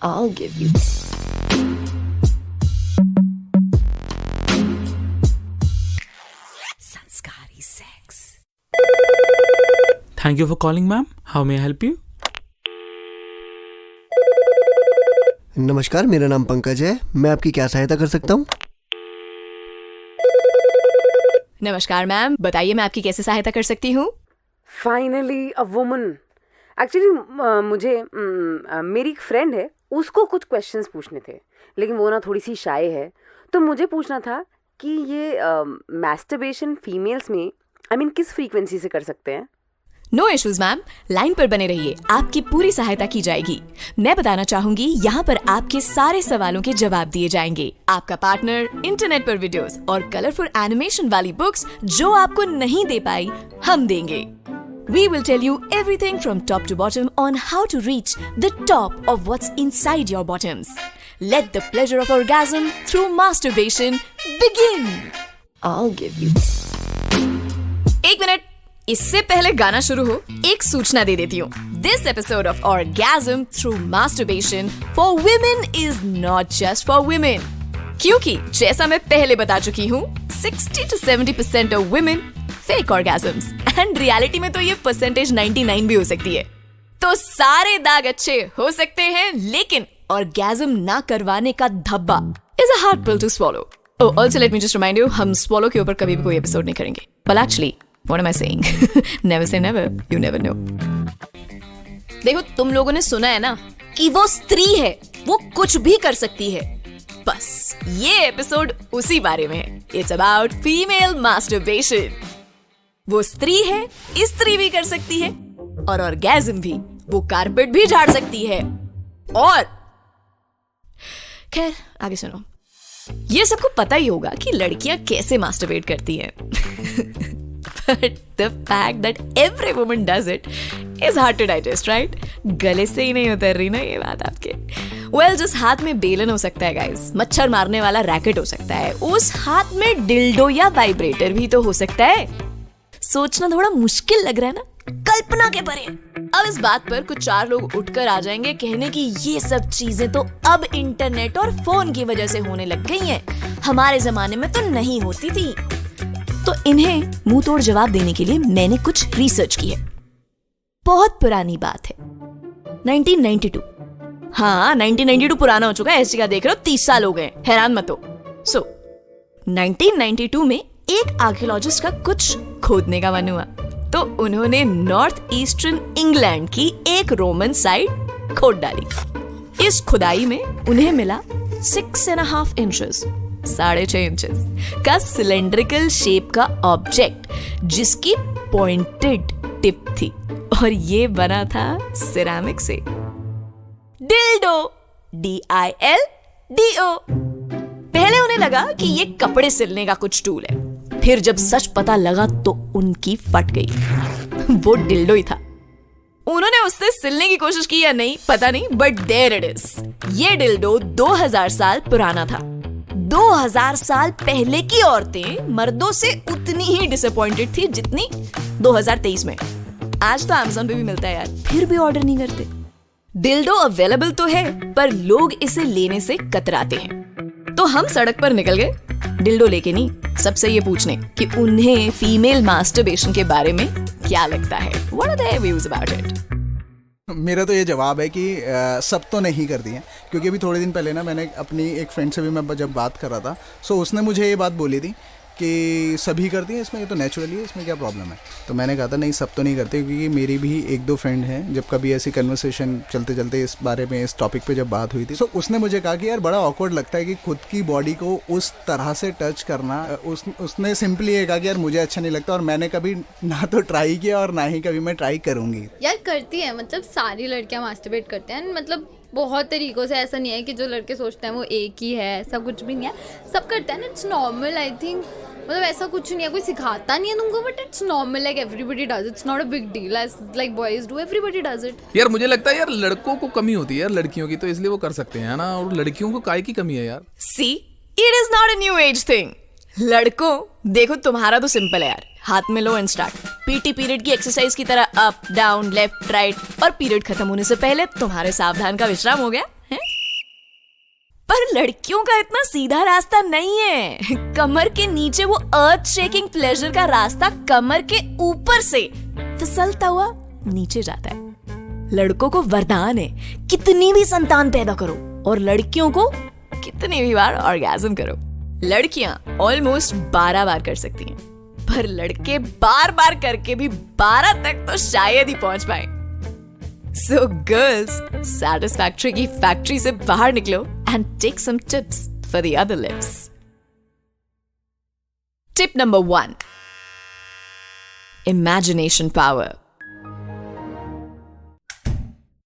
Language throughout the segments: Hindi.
I'll give you. Sanskari sex. Thank you for calling, ma'am. How may I help you? नमस्कार, मेरा नाम पंकज है। मैं आपकी क्या सहायता कर सकता हूँ? नमस्कार मैम, बताइए मैं आपकी कैसे सहायता कर सकती हूँ? Finally a woman. एक्चुअली मुझे मेरी एक फ्रेंड है, उसको कुछ क्वेश्चंस पूछने थे, लेकिन वो ना थोड़ी सी शाय है, तो मुझे पूछना था कि ये मैस्टरबेशन फीमेल्स में किस फ्रीक्वेंसी से कर सकते हैं? नो इश्यूज मैम, लाइन पर बने रहिए, आपकी पूरी सहायता की जाएगी। मैं बताना चाहूंगी, यहाँ पर आपके सारे सवालों के जवाब दिए जाएंगे। आपका पार्टनर इंटरनेट पर वीडियोस और कलरफुल एनिमेशन वाली बुक्स जो आपको नहीं दे पाई, हम देंगे। We will tell you everything from top to bottom on how to reach the top of what's inside your bottoms. Let the pleasure of orgasm through masturbation begin. I'll give you. एक मिनट, इससे पहले गाना शुरू हो, एक सूचना दे देती हूँ। This episode of Orgasm through Masturbation for Women is not just for women. क्योंकि जैसा मैं पहले बता चुकी हूँ, 60 to 70% of women fake orgasms and reality में तो ये परसेंटेज 99 भी हो सकती है। तो सारे दाग अच्छे हो सकते हैं, लेकिन orgasm ना करवाने का धब्बा is a hard pill to swallow. Oh, also let me just remind you, हम swallow के ऊपर कभी भी कोई एपिसोड नहीं करेंगे। Well actually, what am I saying? Never say never, you never know. देखो, तुम लोगों ने सुना है ना कि वो स्त्री है, वो कुछ भी कर सकती है। बस ये एपिसोड उसी बारे में है। It's about female masturbation. वो स्त्री है, स्त्री भी कर सकती है, और ऑर्गेज्म भी, वो कारपेट भी झाड़ सकती है। और खैर, आगे सुनो। ये सबको पता ही होगा कि लड़कियां कैसे मास्टरबेट करती हैं। But the fact that every woman does it is hard to digest, right? गले से ही नहीं उतर रही ना ये बात आपके। Well, जिस हाथ में बेलन हो सकता है गाइस, मच्छर मारने वाला रैकेट हो सकता है, उस हाथ में डिल्डो या वाइब्रेटर भी तो हो सकता है। सोचना थोड़ा मुश्किल लग रहा है ना? कल्पना के परे। अब इस बात पर कुछ 4 लोग उठकर आ जाएंगे कहने की ये सब चीजें तो अब इंटरनेट और फोन की वजह से होने लग गई हैं, हमारे जमाने में तो नहीं होती थी। तो इन्हें मुंह तोड़ जवाब देने के लिए मैंने कुछ रिसर्च की है। बहुत पुरानी बात है, 1992। हाँ, 1992 पुराना हो चुका है, ऐसी का देख रहे हो, 30 साल हो गए, हैरान मत हो। सो 1992 में एक आर्कियोलॉजिस्ट का कुछ खोदने का मन हुआ, तो उन्होंने नॉर्थ ईस्टर्न इंग्लैंड की एक रोमन साइट खोद डाली। इस खुदाई में उन्हें मिला 6.5 इंचेस, 6.5 इंचेस का सिलेंड्रिकल शेप का ऑब्जेक्ट, जिसकी पॉइंटेड टिप थी, और ये बना था सिरेमिक से। Dildo, DILDO। पहले उन्हें लगा कि ये कपड़े सिलने का कुछ टूल है, फिर जब सच पता लगा तो उनकी फट गई। वो डिल्डो ही था। उन्होंने उससे सिलने की कोशिश की या नहीं पता नहीं, बट देयर इट इज। ये डिल्डो 2000 साल पुराना था। 2000 साल पहले की औरतें मर्दों से उतनी ही डिसअपॉइंटेड थी जितनी 2023 में। आज तो अमेज़न पे भी मिलता है यार, फिर भी ऑर्डर नहीं करते। डिल्डो अवेलेबल तो है, पर लोग इसे लेने से कतराते हैं। तो हम सड़क पर निकल गए, डिल्डो लेके नहीं, सबसे ये पूछने कि उन्हें फीमेल मास्टरबेशन के बारे में क्या लगता है। What are their views about it? मेरा तो ये जवाब है कि सब तो नहीं करती हैं, क्योंकि अभी थोड़े दिन पहले ना मैंने अपनी एक फ्रेंड से भी मैं जब बात कर रहा था, सो उसने मुझे ये बात बोली थी कि सभी करती हैं इसमें, ये तो नेचुरली है, इसमें क्या प्रॉब्लम है। तो मैंने कहा था नहीं, सब तो नहीं करते, क्योंकि मेरी भी 1-2 फ्रेंड हैं, जब कभी ऐसी कन्वर्सेशन चलते चलते इस बारे में, इस टॉपिक पे जब बात हुई थी, सो उसने मुझे कहा कि यार बड़ा ऑकवर्ड लगता है कि खुद की बॉडी को उस तरह से टच करना। उसने सिंपली ये कहा कि यार मुझे अच्छा नहीं लगता, और मैंने कभी ना तो ट्राई किया और ना ही कभी मैं ट्राई करूँगी। यार करती है, मतलब सारी लड़कियाँ मास्टरबेट करते हैं, मतलब बहुत तरीकों से। ऐसा नहीं है कि जो लड़के सोचते हैं वो एक ही है, ऐसा कुछ भी नहीं है, सब करते हैं ना। इट्स नॉर्मल, आई थिंक, मतलब ऐसा कुछ नहीं है, कोई सिखाता नहीं है तुमको, but it's normal, like everybody does, it's not a big deal, like boys do, everybody does it. यार मुझे लगता है यार लड़कों को कमी होती है यार लड़कियों की, तो इसलिए वो कर सकते हैं ना, और लड़कियों को काय की कमी है यार। See, it is not a new age thing. लड़कों, देखो तुम्हारा तो सिंपल है यार, हाथ में लो एंड स्टार्ट। पीटी पीरियड की एक्सरसाइज की तरह अप डाउन लेफ्ट राइट, और पीरियड खत्म होने से पहले तुम्हारे सावधान का विश्राम हो गया है। पर लड़कियों का इतना सीधा रास्ता नहीं है। कमर के नीचे वो अर्थ शेकिंग प्लेजर का रास्ता कमर के ऊपर से फिसलता हुआ नीचे जाता है। लड़कों को वरदान है, कितनी भी संतान पैदा करो, और लड़कियों को कितनी भी बार ऑर्गेज्म करो। लड़कियां ऑलमोस्ट 12 बार कर सकती हैं, पर लड़के बार बार करके भी 12 तक तो शायद ही पहुंच पाए। So girls, satisfactory की फैक्ट्री से बाहर निकलो and take some tips for the other lips. Tip number 1. Imagination power.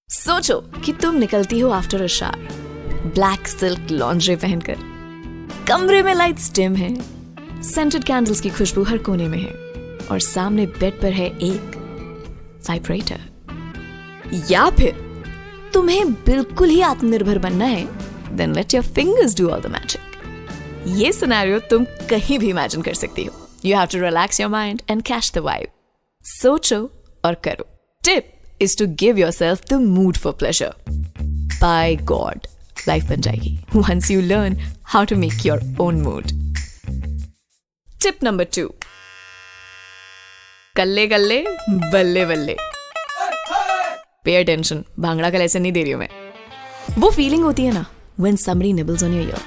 सोचो कि तुम निकलती हो after a shower, black silk laundry पहनकर। कमरे में लाइट्स डिम है, सेंटेड कैंडल्स की खुशबू हर कोने में है, और सामने बेड पर है एक वाइब्रेटर। या फिर तुम्हें बिल्कुल ही आत्मनिर्भर बनना है, then let your fingers do all the magic. ये सिनेरियो तुम कहीं भी इमेजिन कर सकती हो। You have to relax your mind and catch the vibe. सोचो और करो। Tip is to give yourself the mood for pleasure. By God, life बन जाएगी once you learn how to make your own mood. Tip number 2. कल्ले कल्ले बल्ले बल्ले। Pay attention, भांगड़ा का लेसन नहीं दे रही हूं मैं। वो फीलिंग होती है ना when somebody nibbles on your ear,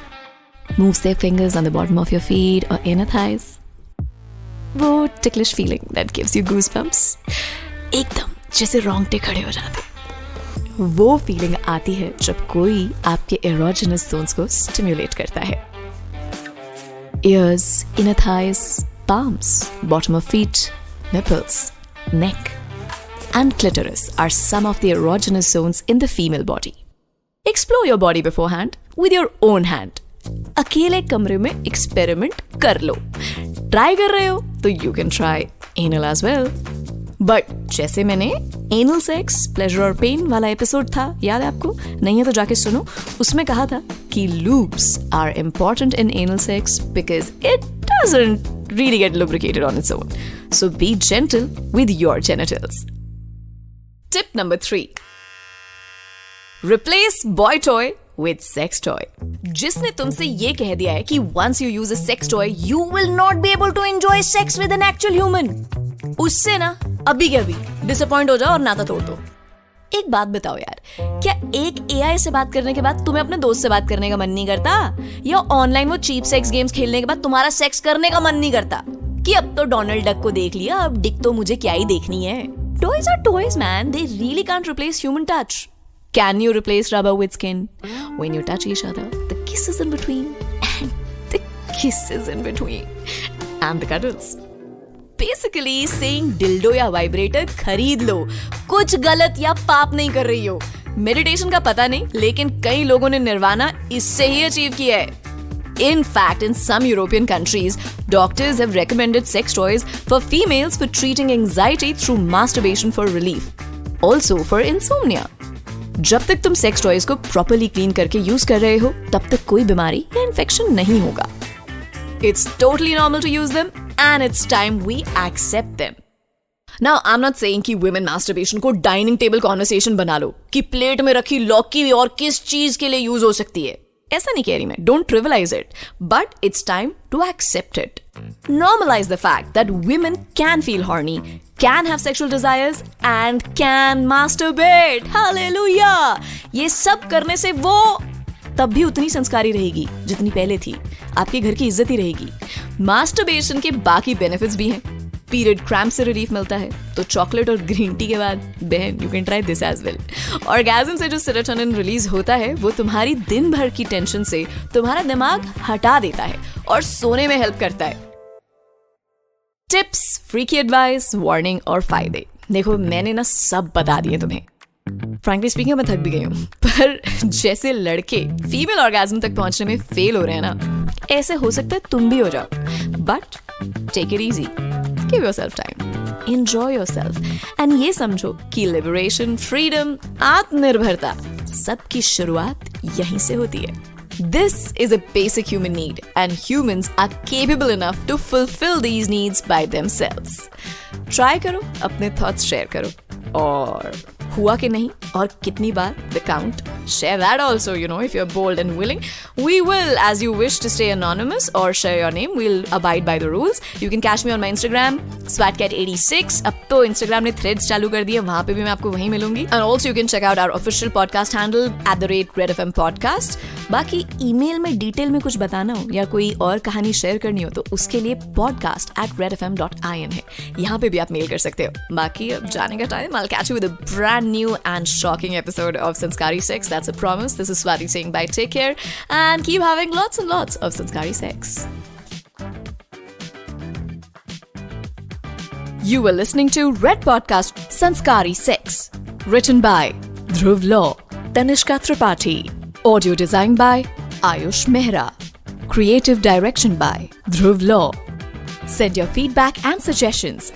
moves their fingers on the bottom of your feet or inner thighs. वो ticklish feeling that gives you goosebumps. एकदम जैसे रोंगटे खड़े हो जाते। वो फीलिंग आती है जब कोई आपके erogenous zones को stimulate करता है। Ears, inner thighs, palms, bottom of feet, nipples, neck and clitoris are some of the erogenous zones in the female body. Explore your body beforehand with your own hand. अकेले कमरे में एक्सपेरिमेंट कर लो। ट्राई कर रहे हो तो you can try anal as well. But जैसे मैंने anal sex, pleasure और pain वाला एपिसोड था, याद है आपको? नहीं है तो जाके सुनो। उसमें कहा था कि lubes are important in anal sex because it doesn't really get lubricated on its own. So be gentle with your genitals. Tip number 3. Replace boy toy with sex toy. जिसने तुमसे ये कह दिया है कि once you use a sex toy, you will not be able to enjoy sex with an actual human, उससे ना अभी के अभी डिसअपॉइंट हो जाओ और नाता तोड़ दो। एक बात बताओ यार, क्या एक AI से बात करने के बाद तुम्हें अपने दोस्त से बात करने का मन नहीं करता? या ऑनलाइन वो चीप सेक्स गेम्स खेलने के बाद तुम्हारा सेक्स करने का मन नहीं करता कि अब तो डोनाल्ड डक को देख लिया, अब डिक तो मुझे क्या ही देखनी है? Toys are toys, man. They really can't replace human touch. Can you replace rubber with skin? When you touch each other, the kisses in between, and the kisses in between, and the cuddles. Basically saying dildo या vibrator खरीद लो, कुछ गलत या पाप नहीं कर रही हो। मेडिटेशन का पता नहीं, लेकिन कई लोगों ने निर्वाणा इससे ही अचीव किया है। In fact, in some European countries, doctors have recommended sex toys for females for treating anxiety through masturbation for relief. Also for insomnia. जब तक तुम सेक्स टॉयज को प्रॉपर्ली क्लीन करके यूज कर रहे हो, तब तक कोई बीमारी या इन्फेक्शन नहीं होगा। It's totally normal to use them and it's time we accept them. Now, I'm not saying कि women masturbation को डाइनिंग टेबल कॉन्वर्सेशन बना लो कि प्लेट में रखी लौकी और किस चीज के लिए यूज हो सकती है। ऐसा नहीं कह रही मैं, don't trivialize it, but it's time to accept it. Normalize the fact that women can feel horny, can have sexual desires, and can masturbate. Hallelujah! ये सब करने से वो तब भी उतनी संस्कारी रहेगी जितनी पहले थी। आपके घर की इज्जत ही रहेगी। मास्टरबेशन के बाकी बेनिफिट्स भी हैं। पीरियड क्रैम्प से रिलीफ मिलता है, तो चॉकलेट और ग्रीन टी के बाद बहन you can try this as well. Orgasm से जो सेरोटोनिन रिलीज होता है वो तुम्हारी दिन भर की टेंशन से तुम्हारा दिमाग हटा देता है और सोने में हेल्प करता है। टिप्स, फ्रीकी एडवाइस, वार्निंग और फायदे, देखो मैंने ना सब बता दिए तुम्हें। फ्रैंकली स्पीकिंग मैं थक भी गई हूँ, पर जैसे लड़के फीमेल ऑर्गेज्म तक पहुंचने में फेल हो रहे हैं ना, ऐसे हो सकता है तुम भी हो जाओ। But take it easy, give yourself time, enjoy yourself and ये समझो कि लिबरेशन, फ्रीडम, आत्मनिर्भरता सबकी शुरुआत यहीं से होती है। This is a basic human need and humans are capable enough to fulfill these needs by themselves. Try करो, अपने thoughts share करो और हुआ कि नहीं और कितनी बार, the count. Share that also, if you're bold and willing. We will, as you wish to stay anonymous or share your name, we'll abide by the rules. You can catch me on my Instagram, swatcat86. अब तो Instagram ने threads चालू कर दिए, वहाँ पे भी मैं आपको वहीं मिलूंगी. And also you can check out our official podcast handle @RedFM Podcast. बाकी email में डिटेल में कुछ बताना हो या कोई और कहानी शेयर करनी हो तो उसके लिए podcast@redfm.in है. यहाँ पे भी आप मेल कर सकते हो. बाकी अब जाने का time. I'll catch you with a brand new and shocking episode of Sanskari Sex. That's a promise. This is Swati saying bye, take care, and keep having lots and lots of Sanskari sex. You were listening to Red Podcast Sanskari Sex. Written by Dhruv Law, Tanishka Tripathi. Audio designed by Ayush Mehra. Creative direction by Dhruv Law. Send your feedback and suggestions